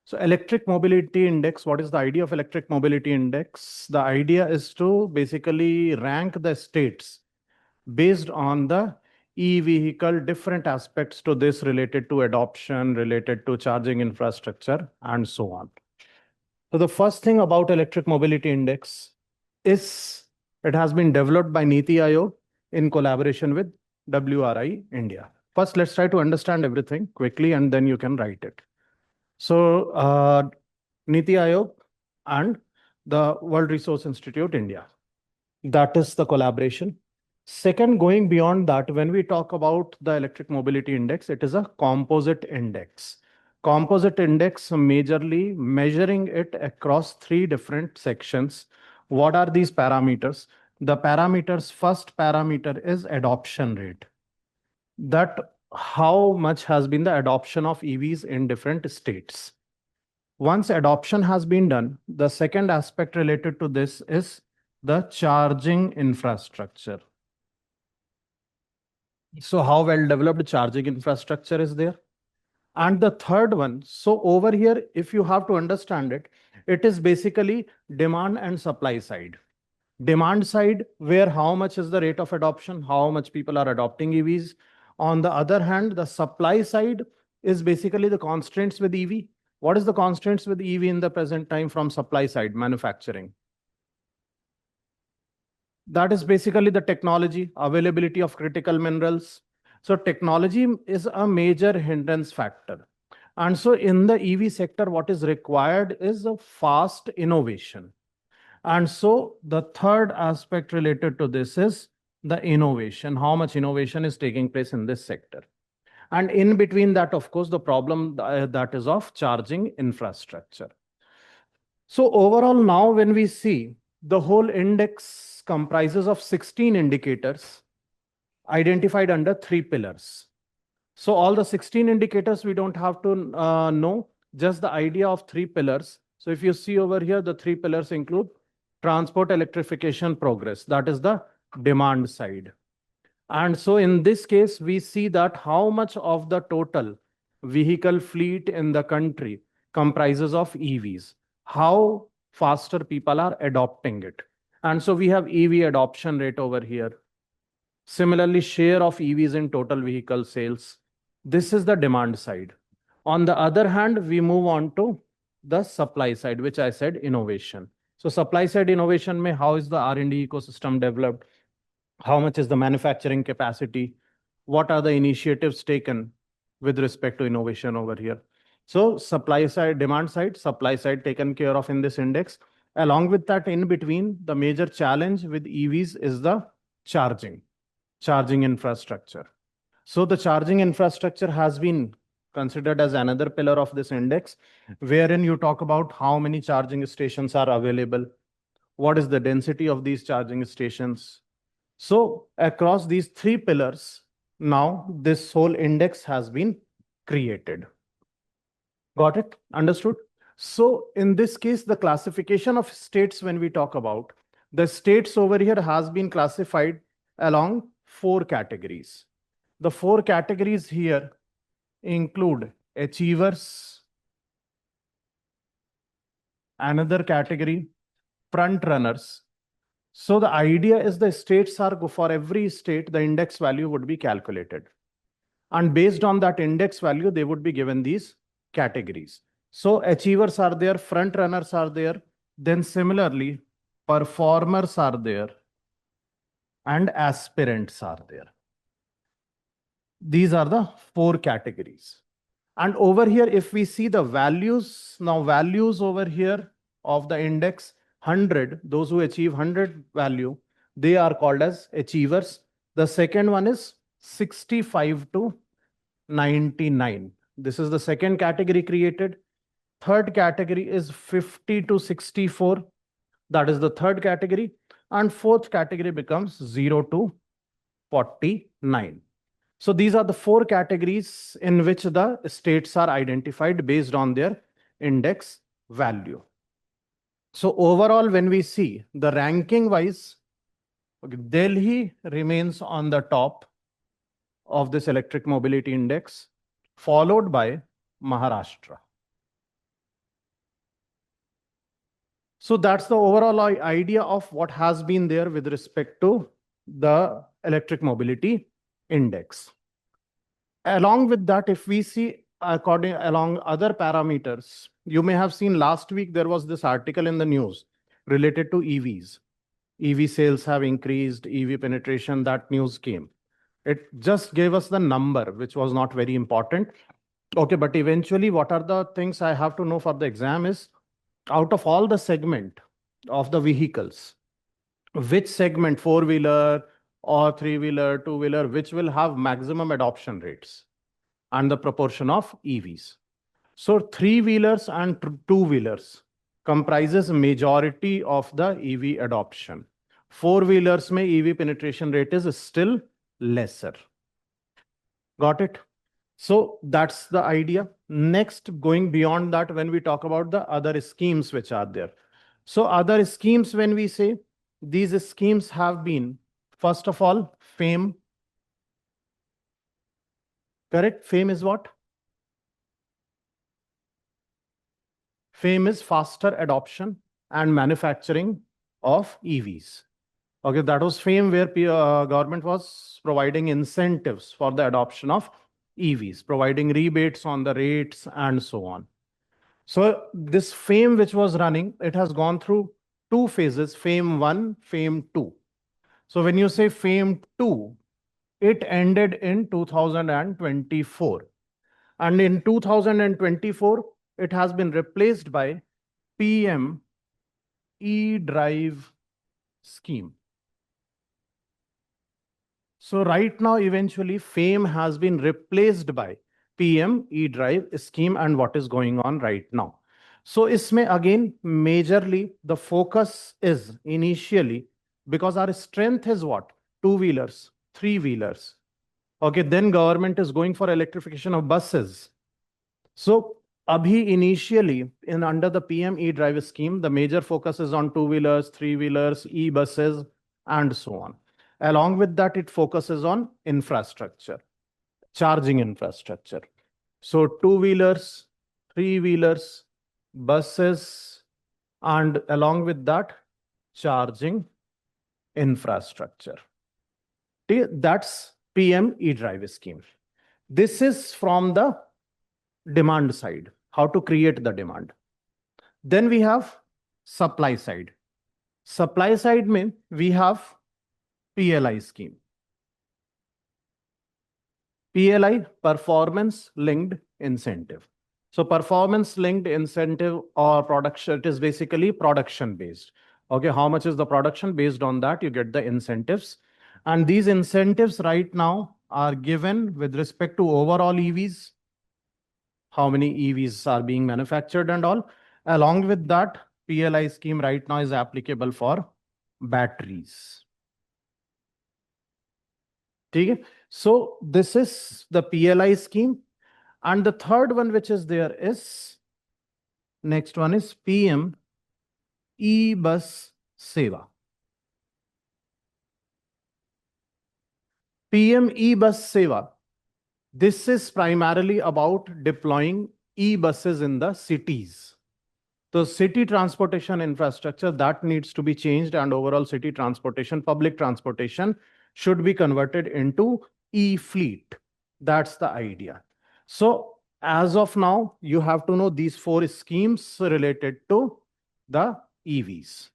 So electric mobility index, what is the idea of electric mobility index? The idea is to basically rank the states based on the e-vehicle, different aspects to this related to adoption, related to charging infrastructure, and so on. So the first thing about electric mobility index is it has been developed by NITI Aayog in collaboration with WRI India. First, let's try to understand everything quickly and then you can write it. So NITI Aayog and the World Resource Institute India. That is the collaboration. Second, going beyond that, when we talk about the electric mobility index, it is a composite index. Composite index majorly measuring it across three different sections. What are these parameters? The parameters, first parameter is adoption rate. That how much has been the adoption of EVs in different states. Once adoption has been done, the second aspect related to this is the charging infrastructure. So how well developed charging infrastructure is there? And the third one, so over here, if you have to understand it, it is basically demand and supply side. Demand side, where how much is the rate of adoption, how much people are adopting EVs. On the other hand, the supply side is basically the constraints with EV. What is the constraints with EV in the present time from supply side, manufacturing? That is basically the technology, availability of critical minerals. So technology is a major hindrance factor. And so in the EV sector, what is required is a fast innovation. And so the third aspect related to this is the innovation, how much innovation is taking place in this sector. And in between that, of course, the problem that is of charging infrastructure. So overall, now when we see the whole index comprises of 16 indicators identified under three pillars. So all the 16 indicators, we don't have to know, just the idea of three pillars. So if you see over here, the three pillars include transport electrification progress. That is the demand side. And so in this case, we see that how much of the total vehicle fleet in the country comprises of EVs, how faster people are adopting it. And so we have EV adoption rate over here. Similarly, share of EVs in total vehicle sales. This is the demand side. On the other hand, we move on to the supply side, which I said innovation. So supply side innovation mein how is the R&D ecosystem developed? How much is the manufacturing capacity? What are the initiatives taken with respect to innovation over here? So supply side, demand side, supply side taken care of in this index. Along with that, in between, the major challenge with EVs is the charging infrastructure. So the charging infrastructure has been considered as another pillar of this index, wherein you talk about how many charging stations are available, what is the density of these charging stations. So across these three pillars, now this whole index has been created. Got it? Understood? So in this case, the classification of states, when we talk about, the states over here has been classified along four categories. The four categories here include achievers, another category, front runners. So the idea is the states are, for every state, the index value would be calculated. And based on that index value, they would be given these categories. So achievers are there, front runners are there. Then similarly, performers are there and aspirants are there. These are the four categories. And over here, if we see the values, now values over here of the index, 100, those who achieve 100 value, they are called as achievers. The second one is 65 to 99. This is the second category created. Third category is 50 to 64. That is the third category. And fourth category becomes 0 to 49. So these are the four categories in which the states are identified based on their index value. So overall, when we see the ranking wise, Delhi remains on the top of this electric mobility index, followed by Maharashtra. So that's the overall idea of what has been there with respect to the electric mobility index. Along with that, if we see along other parameters, you may have seen last week there was this article in the news related to EVs. EV sales have increased, EV penetration, that news came. It just gave us the number, which was not very important. Okay, but eventually, what are the things I have to know for the exam is, out of all the segment of the vehicles, which segment, four-wheeler or three-wheeler, two-wheeler, which will have maximum adoption rates and the proportion of EVs. So three-wheelers and two-wheelers comprises majority of the EV adoption. Four-wheelers mein EV penetration rate is still lesser. Got it? So that's the idea. Next, going beyond that, when we talk about the other schemes which are there. So other schemes, when we say, these schemes have been, first of all, FAME. Correct? FAME is what? FAME is faster adoption and manufacturing of EVs. Okay, that was FAME, where government was providing incentives for the adoption of EVs, providing rebates on the rates and so on. So this FAME which was running, it has gone through two phases, FAME 1, FAME 2. So when you say FAME 2, it ended in 2024. And in 2024, it has been replaced by PM E-Drive scheme. So right now, eventually, FAME has been replaced by PM E-Drive scheme and what is going on right now. So isme again, majorly, the focus is initially, because our strength is what? Two-wheelers, three-wheelers. Okay, then government is going for electrification of buses. So abhi initially, in under the PM E-Drive scheme, the major focus is on two-wheelers, three-wheelers, e-buses, and so on. Along with that, it focuses on infrastructure, charging infrastructure. So two-wheelers, three-wheelers, buses, and along with that, charging infrastructure. That's PM E-Drive scheme. This is from the demand side, how to create the demand. Then we have supply side. Supply side mean we have PLI scheme. PLI, performance linked incentive. So performance linked incentive or production, it is basically production based. Okay, how much is the production? Based on that, you get the incentives. And these incentives right now are given with respect to overall EVs, how many EVs are being manufactured and all. Along with that, PLI scheme right now is applicable for batteries. Okay? So this is the PLI scheme. And the third one which is there is, next one is PM E-Bus Sewa. PM E-Bus Sewa. This is primarily about deploying e-buses in the cities. So city transportation infrastructure, that needs to be changed, and overall city transportation, public transportation should be converted into e-fleet. That's the idea. So as of now, you have to know these four schemes related to the EVs.